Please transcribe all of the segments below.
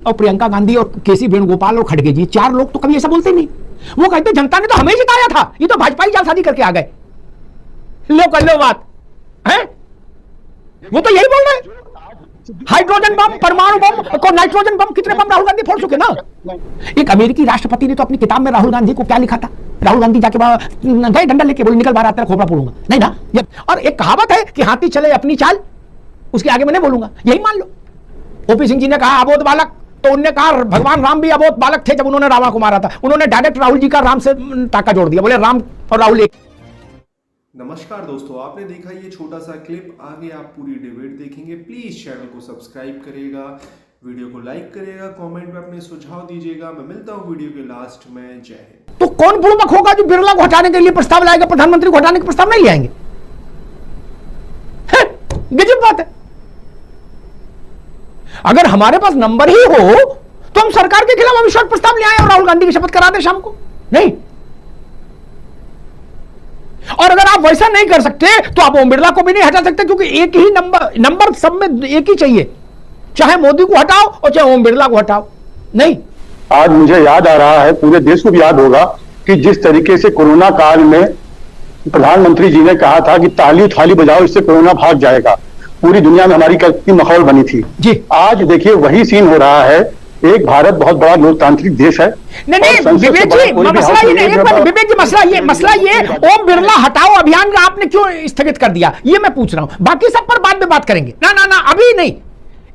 और प्रियंका गांधी और केसी वेणुगोपाल और खड़गे जी, 4 लोग तो कभी ऐसा बोलते नहीं। वो कहते जनता ने तो हमें जिताया था, ये तो भाजपा ही जालसाजी करके आ गए। लो कर लो बात है, वो तो यही बोल रहे हैं। हाइड्रोजन बम, परमाणु बम को नाइट्रोजन बम, कितने बम राहुल गांधी फोड़ चुके ना। एक अमेरिकी राष्ट्रपति ने तो अपनी किताब में राहुल गांधी को क्या लिखा था, राहुल गांधी जाके गए डंडा लेके बोले निकल बाहर आता है खोपड़ा फोड़ूंगा, नहीं ना। और एक कहावत है कि हाथी चले अपनी चाल, उसके आगे मैं नहीं बोलूंगा, यही मान लो। ओपी सिंह जी ने कहा अबोध बालक, तो उन्होंने कहा भगवान राम भी अबोध बालक थे जब उन्होंने रावण को मारा था। उन्होंने डायरेक्ट राहुल जी का राम से टाका जोड़ दिया, बोले राम और राहुल एक। नमस्कार दोस्तों, आपने देखा ये छोटा सा क्लिप, आगे आप पूरी डिबेट देखेंगे। प्लीज चैनल को सब्सक्राइब करिएगा, वीडियो को लाइक करिएगा, कमेंट में अपने सुझाव दीजिएगा। मैं मिलता हूँ वीडियो के लास्ट में। जय हिंद। तो कौन बुड़बक होगा जो बिरला को हटाने के लिए प्रस्ताव लाएगा, प्रधानमंत्री को हटाने के प्रस्ताव नहीं लाएंगे? गजब बात है। अगर हमारे पास नंबर ही हो तो हम सरकार के खिलाफ अविश्वास प्रस्ताव ले आए और राहुल गांधी की शपथ करा दे शाम को, नहीं। और अगर आप वैसा नहीं कर सकते तो आप ओम बिरला को भी नहीं हटा सकते, क्योंकि एक ही नंबर सब में एक ही चाहिए, चाहे मोदी को हटाओ और चाहे ओम बिरला को हटाओ, नहीं। आज मुझे याद आ रहा है, पूरे देश को भी याद होगा कि जिस तरीके से कोरोना काल में प्रधानमंत्री जी ने कहा था कि ताली थाली बजाओ, इससे कोरोना भाग जाएगा। पूरी दुनिया में हमारी कितनी माहौल बनी थी जी। आज देखिए वही सीन हो रहा है। एक भारत बहुत बड़ा लोकतांत्रिक देश है। नहीं विवेक जी, मसला ये नहीं, विवेक जी मसला ये ओम बिरला हटाओ अभियान का आपने क्यों स्थगित कर दिया, ये मैं पूछ रहा हूं। बाकी सब पर बाद में बात करेंगे। ना अभी नहीं,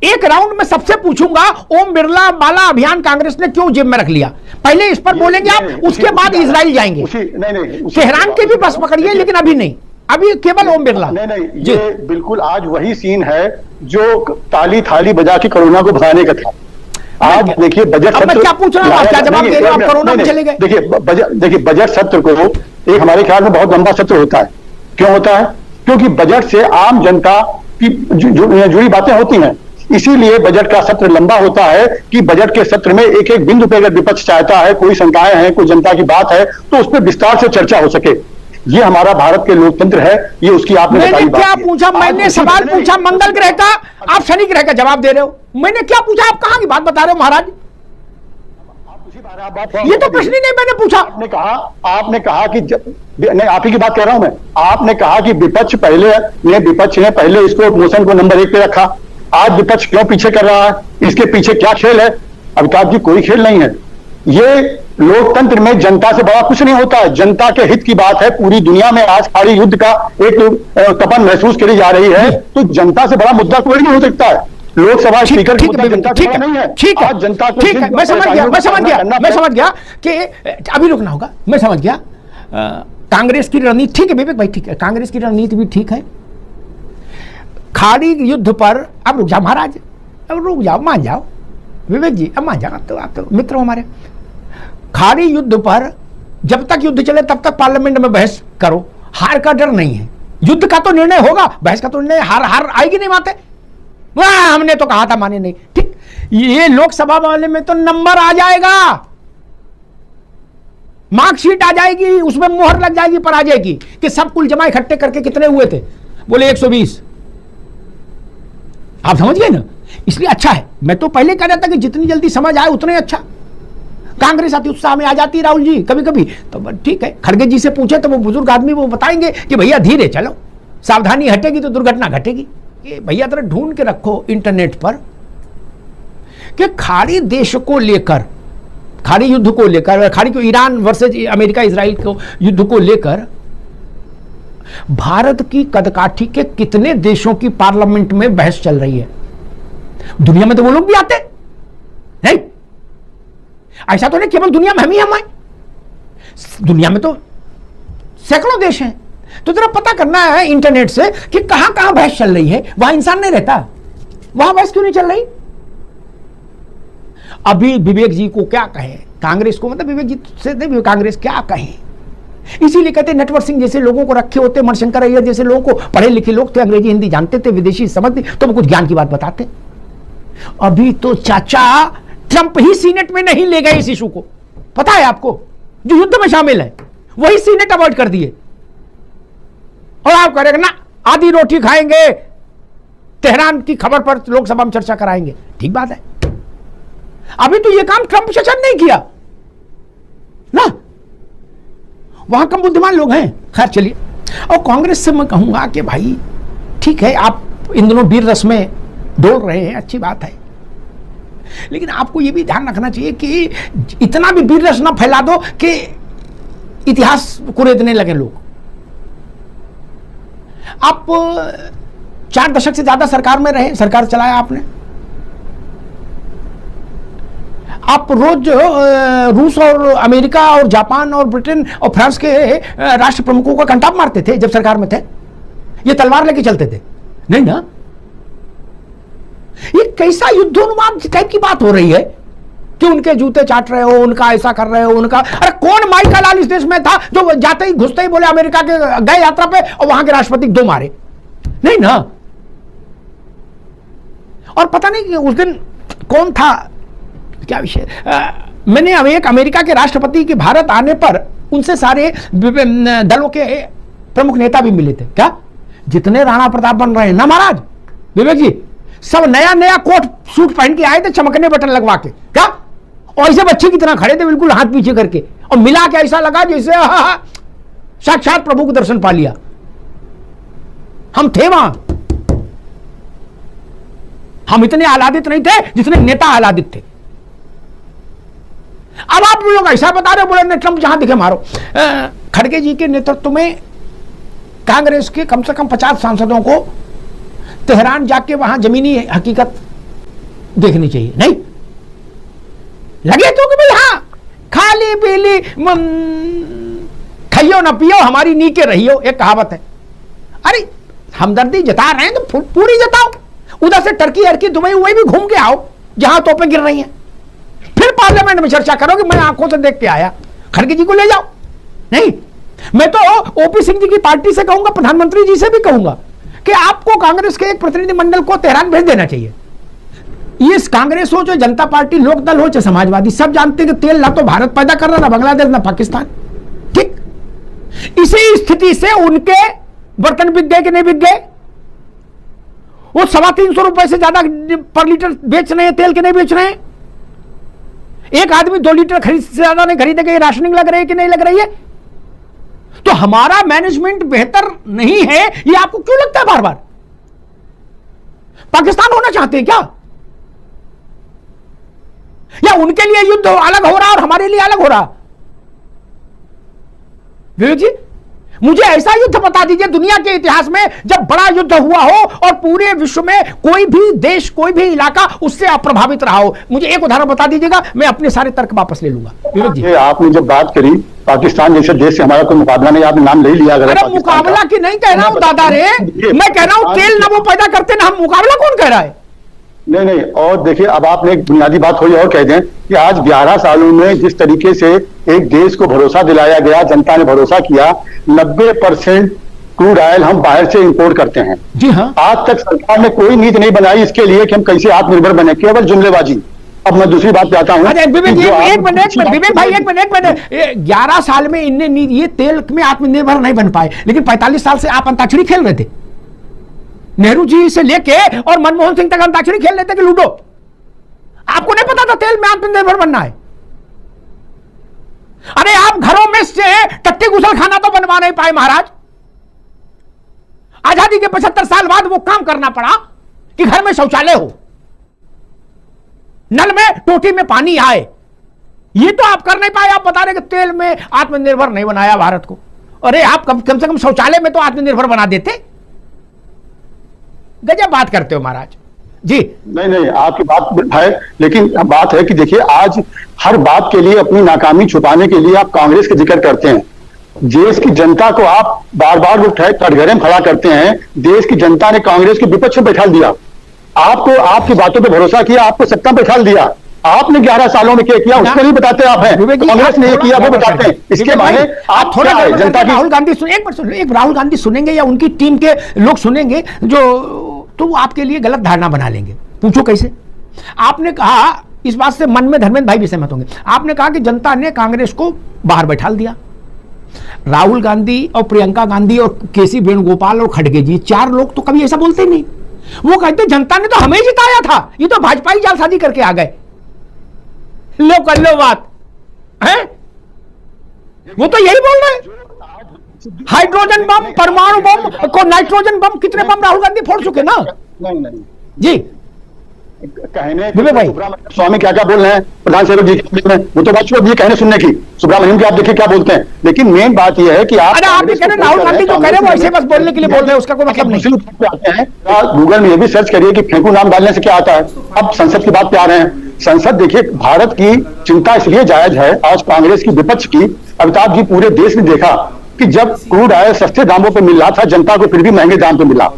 एक राउंड में सबसे पूछूंगा ओम बिरला वाला अभियान कांग्रेस ने क्यों जेब में रख लिया। पहले इस पर बोलेंगे आप, उसके बाद इजराइल जाएंगे। तेहरान के भी बस पकड़िए, लेकिन अभी नहीं, अभी केवल ओम बिरला। नहीं, ये बिल्कुल आज वही सीन है जो ताली थाली बजा के कोरोना को भगाने का था। आज देखिए बजट सत्र, क्या पूछ रहा हूं, क्या जवाब दे रहे हो आप? कोरोना में चले गए। देखिए बजट सत्र को एक हमारे ख्याल में बहुत लंबा सत्र होता है। क्यों होता है? क्योंकि बजट से आम जनता की जुड़ी बातें होती हैं, इसीलिए बजट का सत्र लंबा होता है कि बजट के सत्र में एक एक बिंदु पे अगर विपक्ष चाहता है, कोई शंकाएं हैं, कोई जनता की बात है, तो उस पर विस्तार से चर्चा हो सके। ये हमारा भारत के लोकतंत्र है, ये उसकी आपने क्या पूछा? मैंने सवाल पूछा मंगल ग्रह का, आप शनि ग्रह का जवाब दे रहे हो। मैंने क्या पूछा, आप कहां की बात बता रहे हो महाराज? ये तो प्रश्न ही नहीं मैंने पूछा। आपने कहा कि नहीं, आप ही की बात कर रहा हूं मैं। आपने कहा कि विपक्ष ने पहले इसको मोशन को नंबर 1 पे रखा। आज विपक्ष क्यों पीछे कर रहा है? इसके पीछे क्या खेल है? अमिताभ जी, कोई खेल नहीं है। ये लोकतंत्र में जनता से बड़ा कुछ नहीं होता है। जनता के हित की बात है। पूरी दुनिया में आज खाड़ी युद्ध का एक तपन महसूस करी जा रही है, तो जनता से बड़ा मुद्दा कोई नहीं हो सकता है। लोकसभा स्पीकर की मुद्दा जनता का नहीं है। ठीक है, जनता को, ठीक है, मैं समझ गया कि अभी रुकना होगा। मैं समझ गया कांग्रेस की रणनीति, ठीक है विवेक भाई, ठीक है, कांग्रेस की रणनीति भी ठीक है। खाड़ी युद्ध पर अब रुक जाओ महाराज, अब रुक जाओ, मान जाओ विवेक जी, अब मान जाओ। तो आप तो मित्र हो हमारे। खाड़ी युद्ध पर जब तक युद्ध चले तब तक पार्लियामेंट में बहस करो, हार का डर नहीं है। युद्ध का तो निर्णय होगा, बहस का तो निर्णय, हार आएगी नहीं माते। हमने तो कहा था, माने नहीं, ठीक। ये लोकसभा वाले में तो नंबर आ जाएगा, मार्कशीट आ जाएगी, उसमें मोहर लग जाएगी पराजय की, कि सब कुल जमा इकट्ठे करके कितने हुए थे, बोले 120। आप समझ गए ना? इसलिए अच्छा है। मैं तो पहले कह रहा था कि जितनी जल्दी समझ आए उतना ही अच्छा। कांग्रेस अति उत्साह में आ जाती राहुल जी कभी कभी, तो ठीक है। खड़गे जी से पूछे तो वो बुजुर्ग आदमी वो बताएंगे कि भैया धीरे चलो, सावधानी हटेगी तो दुर्घटना घटेगी। ये भैया जरा ढूंढ के रखो इंटरनेट पर कि खाड़ी देश को लेकर, खाड़ी युद्ध को लेकर, खाड़ी को ईरान वर्सेज अमेरिका इजराइल को युद्ध को लेकर भारत की कदकाठी के कितने देशों की पार्लियामेंट में बहस चल रही है। दुनिया में तो वो लोग भी आते नहीं, ऐसा तो नहीं केवल दुनिया में हम ही आए, दुनिया में तो सैकड़ों देश हैं। तो जरा पता करना है इंटरनेट से कि कहां कहां बहस चल रही है। वहां इंसान नहीं रहता, वहां बहस क्यों नहीं चल रही? अभी विवेक जी को क्या कहे, कांग्रेस को, मतलब विवेक जी से नहीं, कांग्रेस क्या कहे? इसीलिए कहते नटवर सिंह जैसे लोगों को रखे होते, मणिशंकर अय्यर जैसे लोगों को, पढ़े लिखे लोग थे, अंग्रेजी हिंदी जानते थे, विदेशी समझते, तो वो कुछ ज्ञान की बात बताते। अभी तो चाचा ट्रंप ही सीनेट में नहीं ले गए इस इशू को, पता है आपको? जो युद्ध में शामिल है वही सीनेट अवॉइड कर दिए, और आप करेंगे ना आधी रोटी खाएंगे, तेहरान की खबर पर लोकसभा में चर्चा कराएंगे। ठीक बात है। अभी तो ये काम ट्रंप प्रशासन नहीं किया ना, वहां कम बुद्धिमान लोग हैं। खैर चलिए, और कांग्रेस से मैं कहूंगा कि भाई ठीक है, आप इन दोनों वीर रस में डोल रहे हैं, अच्छी बात है, लेकिन आपको यह भी ध्यान रखना चाहिए कि इतना भी वीर रस ना फैला दो कि इतिहास कुरेदने लगे लोग। आप 4 दशक से ज्यादा सरकार में रहे, सरकार चलाया आपने, आप रोज रूस और अमेरिका और जापान और ब्रिटेन और फ्रांस के राष्ट्र प्रमुखों का कंटाप मारते थे जब सरकार में थे, ये तलवार लेके चलते थे नहीं ना? ये कैसा युद्धोन्माद टाइप की बात हो रही है कि उनके जूते चाट रहे हो, उनका ऐसा कर रहे हो, उनका। अरे कौन माइकल लाल इस देश में था जो जाते ही घुसते ही बोले अमेरिका के गए यात्रा पे और वहां के राष्ट्रपति 2 मारे? नहीं ना। और पता नहीं कि उस दिन कौन था, क्या विषय, मैंने एक अमेरिका के राष्ट्रपति के भारत आने पर उनसे सारे दलों के प्रमुख नेता भी मिले थे। क्या जितने राणा प्रताप बन रहे हैं ना महाराज विवेक जी, सब नया नया कोट सूट पहन के आए थे, चमकने बटन लगवा के, क्या, और ऐसे बच्चे की तरह खड़े थे बिल्कुल हाथ पीछे करके, और मिला के ऐसा लगा जैसे साक्षात प्रभु को दर्शन पा लिया। हम थे वहां, हम इतने आह्लादित नहीं थे जितने नेता आह्लादित थे। अब आप लोग ऐसा बता रहे हो, बोले ट्रंप जहां दिखे मारो। खड़गे जी के नेतृत्व में कांग्रेस के कम से कम 50 सांसदों को तेहरान जाके वहां जमीनी हकीकत देखनी चाहिए, नहीं लगे तो कि भाई हाँ खाली पीली खाइयो ना पियो, हमारी नीके रहियो, एक कहावत है। अरे हमदर्दी जता रहे हैं तो पूरी जताओ, उधर से टर्की हरकी दुबई वही भी घूम के आओ जहां तोपें गिर रही हैं, फिर पार्लियामेंट में चर्चा करो कि मैं आंखों से देख के आया। खड़गे जी को ले जाओ। नहीं, मैं तो ओपी सिंह जी की पार्टी से कहूंगा, प्रधानमंत्री जी से भी कहूंगा कि आपको कांग्रेस के एक प्रतिनिधिमंडल को तेहरान भेज देना चाहिए। ये कांग्रेस हो, जो जनता पार्टी, लोकदल हो, चाहे समाजवादी, सब जानते हैं कि तेल ना तो भारत पैदा कर रहा, ना बांग्लादेश, ना पाकिस्तान। ठीक, इसी स्थिति से उनके बर्तन बिक गए कि नहीं बिक गए? वो 350 रुपए से ज्यादा पर लीटर बेच रहे हैं तेल के नहीं बेच रहे हैं? एक आदमी 2 लीटर खरीद से ज्यादा नहीं खरीदेगा, ये राशनिंग लग रही है कि नहीं लग रही है? तो हमारा मैनेजमेंट बेहतर नहीं है, ये आपको क्यों लगता है बार बार? पाकिस्तान होना चाहते हैं क्या? या उनके लिए युद्ध अलग हो रहा और हमारे लिए अलग हो रहा? विवेक जी, मुझे ऐसा युद्ध बता दीजिए दुनिया के इतिहास में जब बड़ा युद्ध हुआ हो और पूरे विश्व में कोई भी देश, कोई भी इलाका उससे अप्रभावित रहा हो। मुझे एक उदाहरण बता दीजिएगा, मैं अपने सारे तर्क वापस ले लूंगा। विवेक जी, आपने जब बात करी पाकिस्तान जैसे देश से हमारा कोई मुकाबला नहीं, आपने नाम ले लिया। अरे मुकाबला की नहीं कह रहा हूं दादा रे, मैं कह रहा हूं तेल ना वो पैदा करते ना, हम मुकाबला कौन कह रहा है? नहीं नहीं, और देखिए अब आपने एक बुनियादी बात थोड़ी और कह दें कि आज 11 सालों में जिस तरीके से एक देश को भरोसा दिलाया गया, जनता ने भरोसा किया, 90% क्रूड ऑयल हम बाहर से इंपोर्ट करते हैं। जी हाँ। आज तक सरकार ने कोई नीति नहीं बनाई इसके लिए कि हम कैसे आत्मनिर्भर बने, केवल जुमलेबाजी। अब मैं दूसरी बात पे आता हूँ। एक मिनट विवेक भाई, एक मिनट 11 साल में इनने ये तेल में आत्मनिर्भर नहीं बन पाए, लेकिन 45 साल से आप अंताक्षरी खेल रहे थे। नेहरू जी से लेके और मनमोहन सिंह तक अंताक्षरी खेल लेते कि लूडो। आपको नहीं पता था तेल में आत्मनिर्भर बनना है? अरे आप घरों में से टट्टी गुसल खाना तो बनवा नहीं पाए महाराज। आजादी के 75 साल बाद वो काम करना पड़ा कि घर में शौचालय हो, नल में टोटी में पानी आए। ये तो आप कर नहीं पाए। आप बता रहे कि तेल में आत्मनिर्भर नहीं बनाया भारत को। अरे आप कम से कम शौचालय में तो आत्मनिर्भर बना देते। गजब बात करते हो महाराज जी। नहीं नहीं, आपकी बात है, लेकिन बात है कि देखिए आज हर बात के लिए अपनी नाकामी छुपाने के लिए आप कांग्रेस का जिक्र करते हैं। देश की जनता को आप बार बार उठाए कटघरे में खड़ा करते हैं। देश की जनता ने कांग्रेस के विपक्ष में बैठा दिया, आपको आपकी बातों पर भरोसा किया, आपको सत्ता में बैठा दिया। आपने 11 सालों में क्या किया उसको नहीं बताते आप हैं, कांग्रेस ने ये किया वो बताते हैं। इसके माने आप थोड़ा जनता की राहुल गांधी सुन, एक बार सुन, एक राहुल गांधी सुनेंगे या उनकी टीम के लोग सुनेंगे जो, तो वो आपके लिए गलत धारणा बना लेंगे। पूछो कैसे? आपने कहा, इस बात से मन में धर्मेंद्र भाई भी सहमत होंगे, आपने कहा कि जनता ने कांग्रेस को बाहर बैठा दिया। राहुल गांधी और प्रियंका गांधी और केसी वेणुगोपाल और खड़गे जी, 4 लोग तो कभी ऐसा बोलते नहीं। वो कहते जनता ने तो हमें जिताया था, ये तो भाजपा ही जालसाजी करके आ गए। लो कर लो बात है। वो तो यही बोल रहे हैं, हाइड्रोजन बम, परमाणु बम को नाइट्रोजन बम, कितने बम राहुल गांधी फोड़ चुके ना। नहीं जी कहने बोले भाई। सुब्रमण्यम स्वामी क्या क्या बोल रहे हैं प्रधान सेवक जी के, वो तो बात छोड़ दिए कहने सुनने की। सुब्रमण्यम जी आप देखिए क्या बोलते हैं, लेकिन मेन बात यह है कि आप, अरे आप भी कह रहे हैं राहुल गांधी जो कह रहे हैं वो ऐसे बस बोलने के लिए बोल रहे हैं, उसका कोई मतलब नहीं। आते हैं गूगल में ये भी सर्च करिए कि फेंकू नाम डालने से क्या आता है। अब संसद की बात पे आ रहे हैं। संसद देखिए, भारत की चिंता इसलिए जायज है, आज कांग्रेस की विपक्ष की, अमिताभ जी पूरे देश ने देखा कि जब क्रूड ऑयल सस्ते दामों पर मिल रहा था जनता को, फिर भी महंगे दाम पे मिला।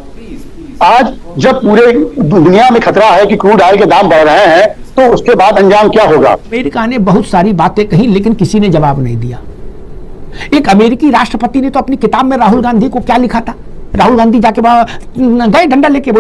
आज जब पूरे दुनिया में खतरा है कि क्रूड ऑयल के दाम बढ़ रहे हैं, तो उसके बाद अंजाम क्या होगा। अमेरिका ने बहुत सारी बातें कही लेकिन किसी ने जवाब नहीं दिया। एक अमेरिकी राष्ट्रपति ने तो अपनी किताब में राहुल गांधी को क्या लिखा था, राहुल गांधी जाके गए डंडा लेके